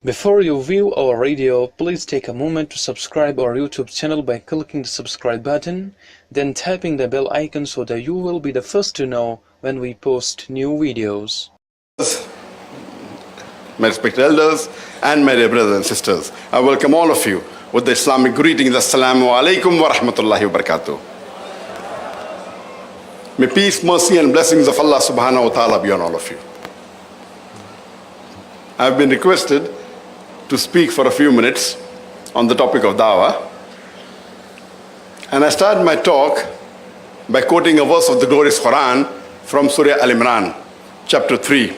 Before you view our video, please take a moment to subscribe our YouTube channel by clicking the subscribe button, then tapping the bell icon so that you will be the first to know when we post new videos. My respected elders and my dear brothers and sisters, I welcome all of you with the Islamic greetings. Assalamu alaikum wa rahmatullahi wa barakatuh. May peace, mercy and blessings of Allah subhanahu wa ta'ala be on all of you. I have been requested to speak for a few minutes on the topic of dawah. And I start my talk by quoting a verse of the glorious Quran from Surah Al-Imran, chapter 3,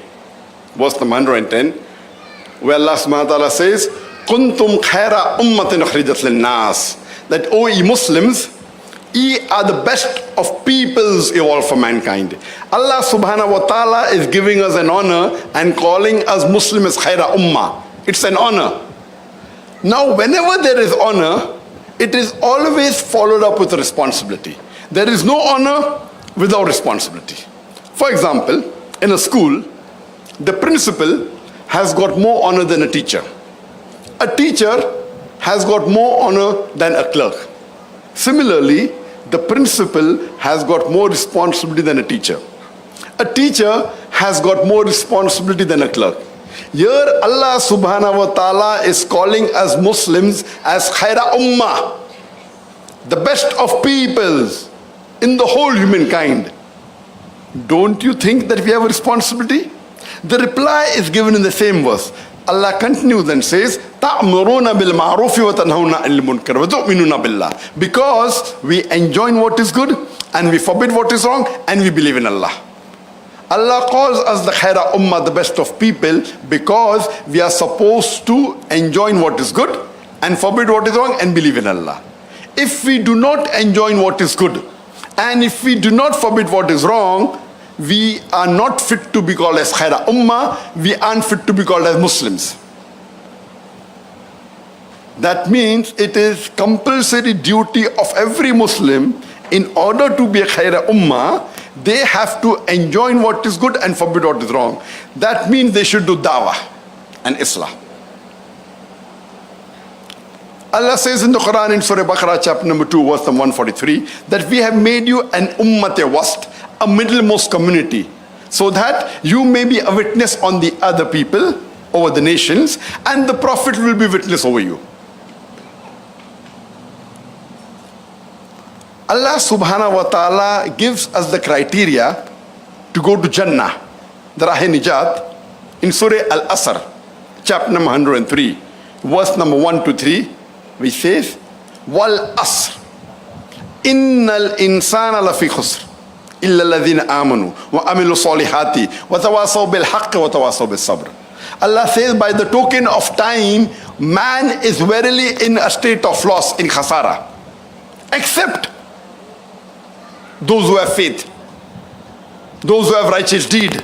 verse number 110, where Allah subhanahu wa ta'ala says, Kuntum khaira ummatin ukhrijat lin-nas, that, O ye Muslims, ye are the best of peoples evolved for mankind. Allah subhanahu wa ta'ala is giving us an honor and calling us Muslims khaira ummah. It's an honor. Now, whenever there is honor, it is always followed up with a responsibility. There is no honor without responsibility. For example, in a school, the principal has got more honor than a teacher. A teacher has got more honor than a clerk. Similarly, the principal has got more responsibility than a teacher. A teacher has got more responsibility than a clerk. Here Allah subhanahu wa ta'ala is calling us Muslims as khaira ummah, the best of peoples in the whole humankind. Don't you think that we have a responsibility? The reply is given in the same verse. Allah continues and says, تَأْمُرُونَ بِالْمَعْرُوفِ وَتَنْهَوْنَ عَنِ الْمُنْكَرِ وَتُؤْمِنُونَ بِاللَّهِ. Because we enjoin what is good and we forbid what is wrong and we believe in Allah. Allah calls us the khaira ummah, the best of people, because we are supposed to enjoin what is good and forbid what is wrong and believe in Allah. If we do not enjoin what is good and if we do not forbid what is wrong, we are not fit to be called as khaira ummah, we aren't fit to be called as Muslims. That means it is compulsory duty of every Muslim, in order to be a khaira ummah, they have to enjoin what is good and forbid what is wrong. That means they should do dawah and islah. Allah says in the Quran in Surah Baqarah chapter number 2 verse number 143 that we have made you an ummat wast, a middlemost community, so that you may be a witness on the other people, over the nations, and the Prophet will be witness over you. Allah subhanahu wa ta'ala gives us the criteria to go to Jannah, the Rahe-Nijat, in Surah Al-Asr, chapter number 103, verse number 1 to 3, which says, Wal Asr, Innal insana lafi khusr, illa alladhina amanu, wa amilu salihati, wa tawasaw bil haqq, wa tawasaw bil sabr. Allah says, by the token of time, man is verily in a state of loss, in khasara, except those who have faith, those who have righteous deed,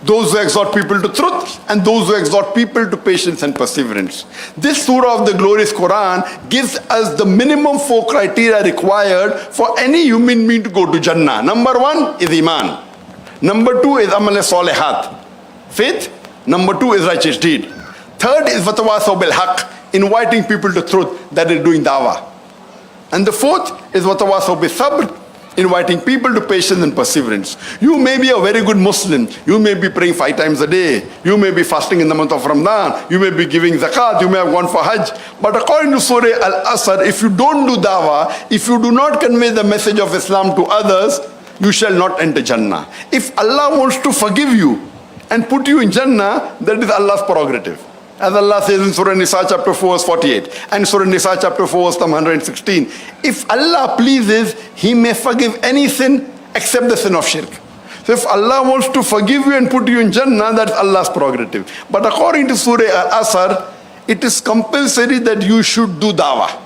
those who exhort people to truth, and those who exhort people to patience and perseverance. This surah of the glorious Quran gives us the minimum 4 criteria required for any human being to go to Jannah. Number 1 is Iman. Number 2 is Amal Salihat, faith. Number 2 is righteous deed. Third is Watawasaw bil Haqq, inviting people to truth, that is doing dawah. And the fourth is Watawasaw bil Sabr, inviting people to patience and perseverance. You may be a very good Muslim. You may be praying 5 times a day. You may be fasting in the month of Ramadan. You may be giving zakat. You may have gone for Hajj. But according to Surah Al-Asr, if you don't do dawah, if you do not convey the message of Islam to others, you shall not enter Jannah. If Allah wants to forgive you and put you in Jannah, that is Allah's prerogative. As Allah says in Surah Nisa chapter 4 verse 48 and Surah Nisa chapter 4 verse 116, if Allah pleases, He may forgive any sin except the sin of shirk. So if Allah wants to forgive you and put you in Jannah, that's Allah's prerogative. But according to Surah Al-Asr, it is compulsory that you should do dawah.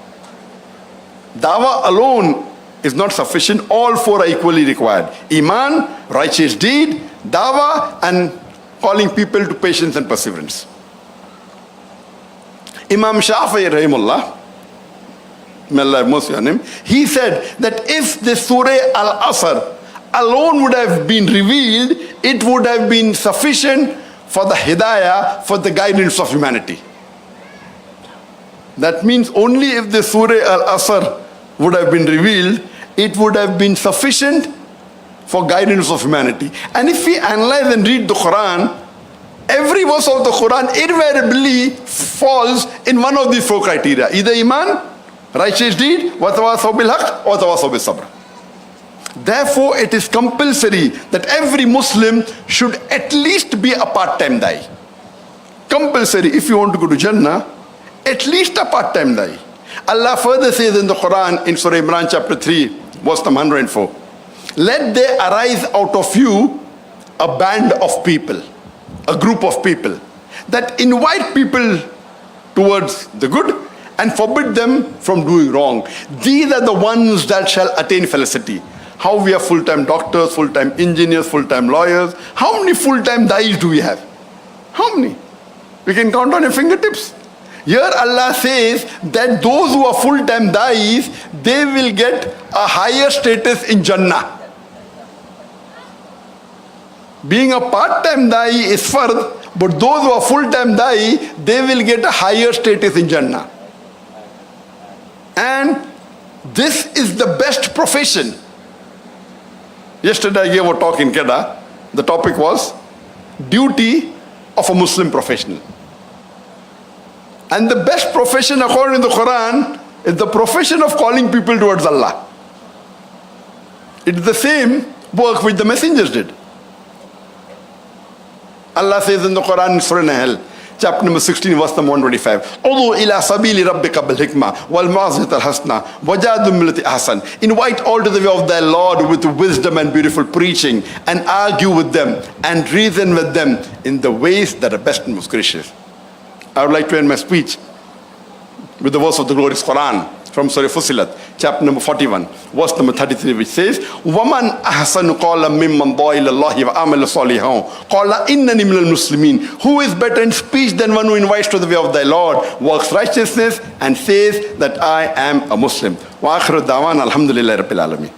Dawah alone is not sufficient. All 4 are equally required. Iman, righteous deed, dawah, and calling people to patience and perseverance. Imam Shafi'i rahimullah, may Allah have mercy on him, he said that if the Surah Al-Asr alone would have been revealed, it would have been sufficient for the hidayah, for the guidance of humanity. That means only if the Surah Al-Asr would have been revealed, it would have been sufficient for guidance of humanity. And if we analyze and read the Quran, every verse of the Quran invariably falls in one of these four criteria. Either Iman, righteous deed, وَتَوَاصَوْا بِالْحَقِّ وَتَوَاصَوْا بِالصَّبْرِ. Therefore, it is compulsory that every Muslim should at least be a part-time da'i. Compulsory, if you want to go to Jannah, at least a part-time da'i. Allah further says in the Quran, in Surah Imran chapter 3, verse number 104, let there arise out of you a band of people, a group of people, that invite people towards the good and forbid them from doing wrong. These are the ones that shall attain felicity. How we have full-time doctors, full-time engineers, full-time lawyers. How many full-time da'is do we have? How many? We can count on your fingertips. Here Allah says that those who are full-time da'is, they will get a higher status in Jannah. Being a part-time da'i is fard, but those who are full-time da'i, they will get a higher status in Jannah. And this is the best profession. Yesterday I gave a talk in Kedah. The topic was duty of a Muslim professional. And the best profession according to the Quran is the profession of calling people towards Allah. It's the same work which the messengers did. Allah says in the Quran in Surah Nahl, chapter number 16, verse number 125, "Udu ila sabili rabbika bil hikmah wal ma'zat al hasna wajadu millati ahsan." Invite all to the way of their Lord with wisdom and beautiful preaching, and argue with them and reason with them in the ways that are best and most gracious. I would like to end my speech with the verse of the glorious Quran from Surah Fussilat, chapter number 41, verse number 33, which says, وَمَنْ أَحْسَنُ قَالًا مِمَّنْ دَعَا إِلَى اللَّهِ وَعَمِلَ صَالِحًا قَالَ إِنَّنِي مِنَ الْمُسْلِمِينَ. Who is better in speech than one who invites to the way of thy Lord, works righteousness, and says that I am a Muslim. وَآخِرُ الدَّعْوَانَ الْحَمْدُ لِلَّهِ رَبِّ الْعَالَمِينَ.